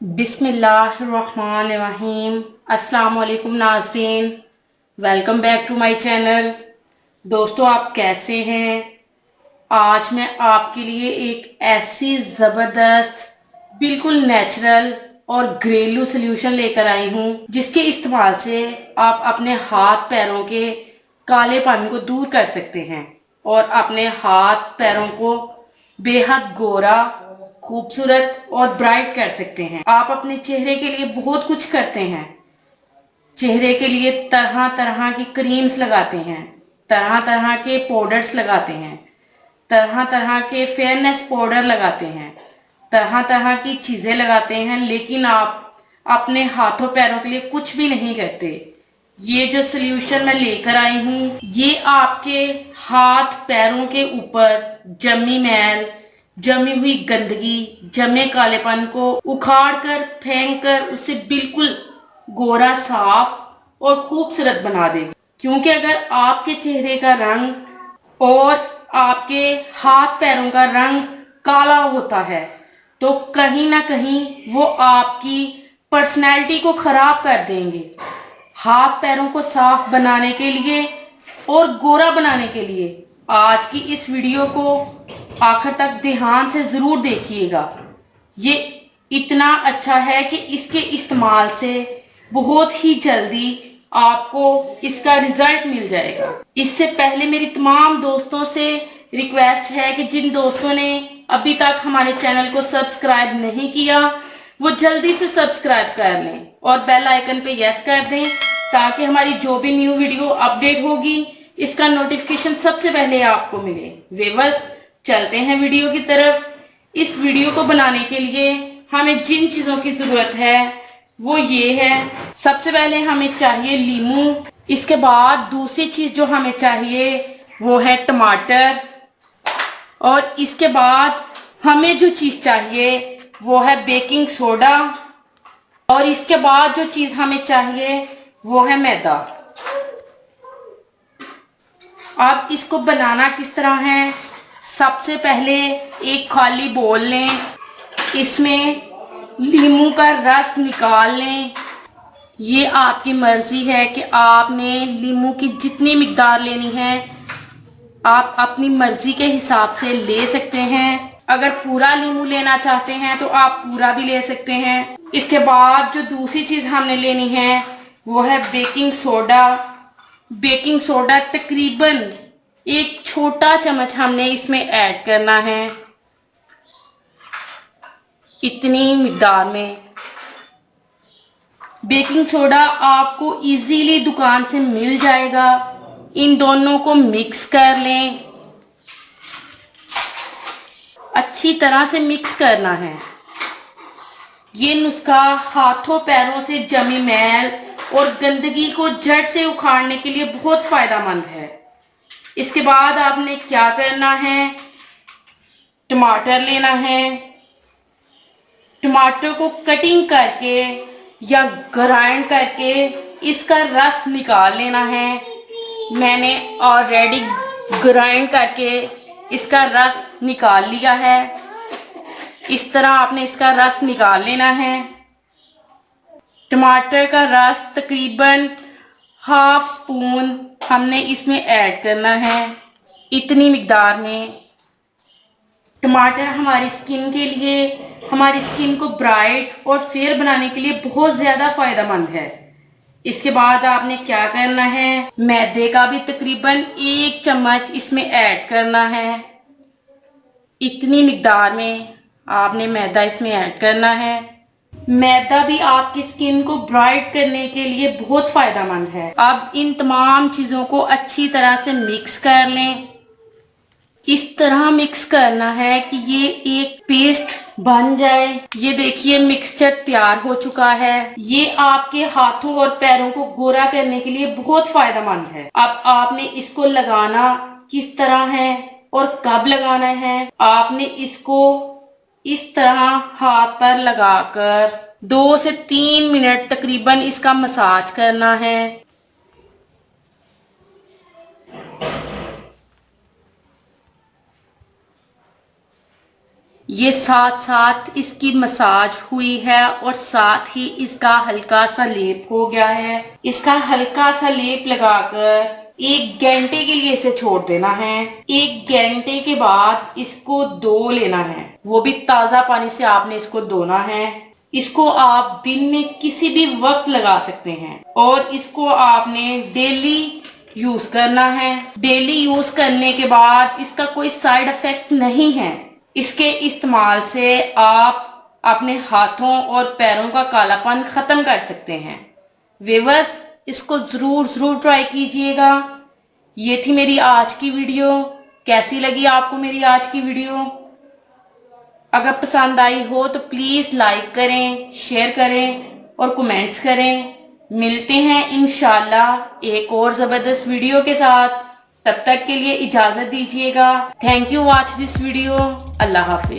बिस्मिल्लाहिर्रहमानिर्रहीम। अस्सलाम वालेकुम नाज़रीन, welcome back to my channel. दोस्तों, आप कैसे हैं? आज मैं आपके लिए एक ऐसी ज़बरदस्त बिल्कुल नेचुरल और घरेलू सल्यूशन लेकर आई हूँ जिसके इस्तेमाल से आप अपने हाथ पैरों के कालेपन को दूर कर सकते हैं और अपने हाथ पैरों को बेहद गोरा, खूबसूरत और ब्राइट कर सकते हैं। आप अपने चेहरे के लिए बहुत कुछ करते हैं। चेहरे के लिए तरह तरह की क्रीम्स लगाते हैं, तरह तरह के पाउडर्स लगाते हैं, तरह तरह के फेयरनेस पाउडर लगाते हैं, तरह तरह की चीजें लगाते हैं, लेकिन आप अपने हाथों पैरों के लिए कुछ भी नहीं करते। ये जो सोल्यूशन मैं लेकर आई हूँ, ये आपके हाथ पैरों के ऊपर जमी मैल, जमी हुई गंदगी, जमे कालेपन को उखाड़ कर, फेंक कर उसे बिल्कुल गोरा, साफ और खूबसूरत बना देगी। क्योंकि अगर आपके चेहरे का रंग और आपके हाथ पैरों का रंग काला होता है तो कहीं ना कहीं वो आपकी पर्सनैलिटी को खराब कर देंगे। हाथ पैरों को साफ बनाने के लिए और गोरा बनाने के लिए आज की इस वीडियो को आखिर तक ध्यान से जरूर देखिएगा। ये इतना अच्छा है कि इसके इस्तेमाल से बहुत ही जल्दी आपको इसका रिजल्ट मिल जाएगा। इससे पहले मेरी तमाम दोस्तों से रिक्वेस्ट है कि जिन दोस्तों ने अभी तक हमारे चैनल को सब्सक्राइब नहीं किया वो जल्दी से सब्सक्राइब कर लें और बेल आइकन पे यस कर दें ताकि हमारी जो भी न्यू वीडियो अपडेट होगी इसका नोटिफिकेशन सबसे पहले आपको मिले। व्यूअर्स, चलते हैं वीडियो की तरफ। इस वीडियो को बनाने के लिए हमें जिन चीजों की जरूरत है वो ये है। सबसे पहले हमें चाहिए लीमू। इसके बाद दूसरी चीज जो हमें चाहिए वो है टमाटर। और इसके बाद हमें जो चीज चाहिए वो है बेकिंग सोडा। और इसके बाद जो चीज हमें चाहिए वो है मैदा। अब इसको बनाना किस तरह है? सबसे पहले एक खाली बोल लें, इसमें लीमू का रस निकाल लें। ये आपकी मर्जी है कि आपने लीमू की जितनी मिकदार लेनी है आप अपनी मर्जी के हिसाब से ले सकते हैं। अगर पूरा लीमू लेना चाहते हैं तो आप पूरा भी ले सकते हैं। इसके बाद जो दूसरी चीज हमने लेनी है वो है बेकिंग सोडा। बेकिंग सोडा तकरीबन एक छोटा चम्मच हमने इसमें ऐड करना है, इतनी मिकदार में। बेकिंग सोडा आपको इजीली दुकान से मिल जाएगा। इन दोनों को मिक्स कर लें, अच्छी तरह से मिक्स करना है। ये नुस्खा हाथों पैरों से जमी मैल और गंदगी को जड़ से उखाड़ने के लिए बहुत फायदेमंद है। इसके बाद आपने क्या करना है? टमाटर लेना है। टमाटर को कटिंग करके या ग्राइंड करके इसका रस निकाल लेना है। मैंने ऑलरेडी ग्राइंड करके इसका रस निकाल लिया है। इस तरह आपने इसका रस निकाल लेना है। टमाटर का रस तकरीबन हाफ स्पून हमने इसमें ऐड करना है, इतनी मिकदार में। टमाटर हमारी स्किन के लिए, हमारी स्किन को ब्राइट और फेयर बनाने के लिए बहुत ज़्यादा फायदेमंद है। इसके बाद आपने क्या करना है? मैदे का भी तकरीबन 1 चम्मच इसमें ऐड करना है, इतनी मिकदार में आपने मैदा इसमें ऐड करना है। मैदा भी आपकी स्किन को ब्राइट करने के लिए बहुत फायदेमंद है। अब इन तमाम चीज़ों को अच्छी तरह से मिक्स कर लें। इस तरह मिक्स करना है कि ये एक पेस्ट बन जाए। ये देखिए मिक्सचर तैयार हो चुका है। ये आपके हाथों और पैरों को गोरा करने के लिए बहुत फायदेमंद है। अब आपने इसको लगाना किस तरह है और कब लगाना है? आपने इसको इस तरह हाथ पर लगाकर 2 से 3 मिनट तकरीबन इसका मसाज करना है। ये साथ साथ इसकी मसाज हुई है और साथ ही इसका हल्का सा लेप हो गया है। इसका हल्का सा लेप लगाकर 1 घंटे के लिए इसे छोड़ देना है। 1 घंटे के बाद इसको धो लेना है, वो भी ताजा पानी से आपने इसको धोना है। इसको आप दिन में किसी भी वक्त लगा सकते हैं और इसको आपने डेली यूज करना है। डेली यूज करने के बाद इसका कोई साइड इफेक्ट नहीं है। इसके इस्तेमाल से आप अपने हाथों और पैरों का कालापन खत्म कर सकते हैं। व्यूअर्स, इसको जरूर ट्राई कीजिएगा। ये थी मेरी आज की वीडियो। कैसी लगी आपको मेरी आज की वीडियो? अगर पसंद आई हो तो प्लीज लाइक करें, शेयर करें और कमेंट्स करें। मिलते हैं इंशाल्लाह एक और जबरदस्त वीडियो के साथ। तब तक के लिए इजाजत दीजिएगा। Thank you watch this video. Allah Hafiz.